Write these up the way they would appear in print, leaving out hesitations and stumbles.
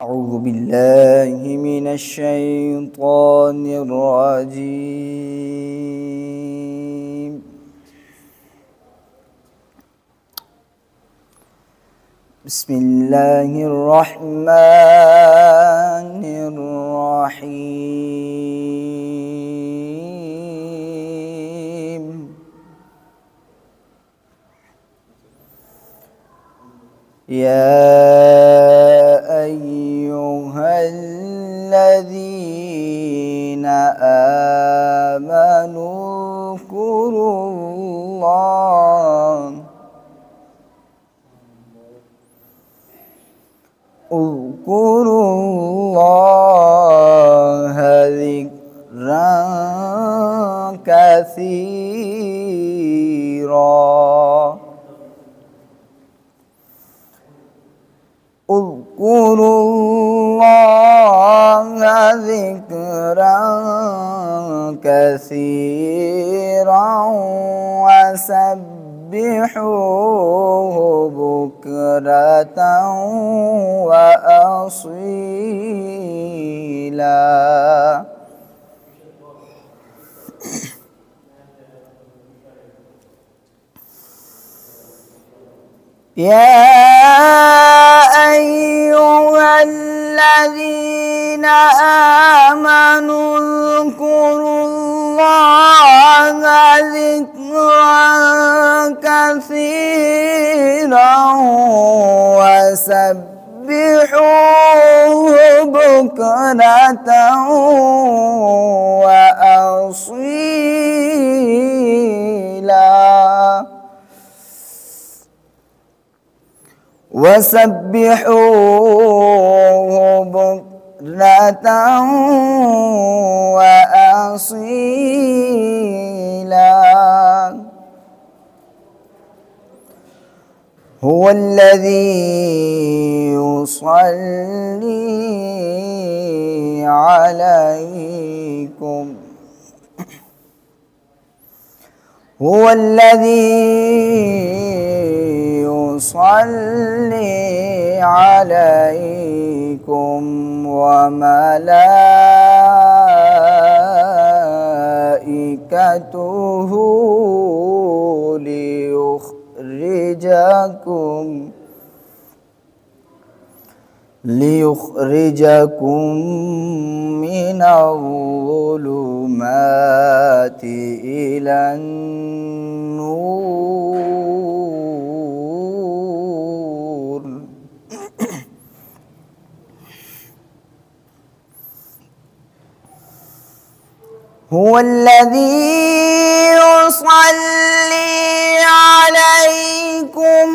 أعوذ بالله من الشيطان الرجيم. بسم الله الرحمن الرحيم. يا أيها الذين آمنوا اذكروا الله ذكرا كثيرا. اذكروا الله ذكرا كثيرا وسبحوه بكرة وأصيلا. يا أيها الذين آمنوا اذكروا الله ذكرا كثيرا وسبحوه بكرة وأصيلا. وسبحوه بكرة وأصيلا. هو الذي يصلي عليكم هو الذي يصلي عليكم وملائكته ليخرجكم من الظلمات إلى النور. هو الذي يصلي عليكم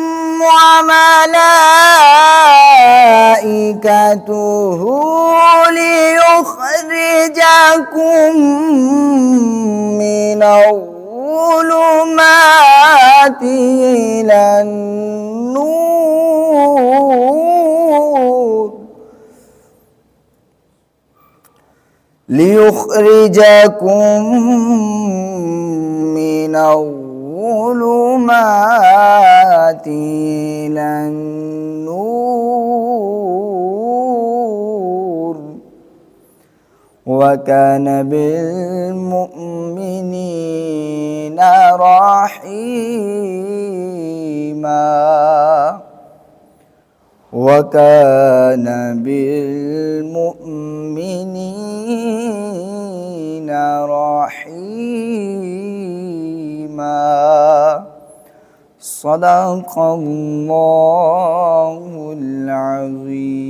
وملائكته ليخرجكم من الظلمات إلى النور. ليخرجكم من الظلمات إلى النور. وكان بالمؤمنين رحيما. وكان بالمؤمنين رحيما. صدق الله العظيم.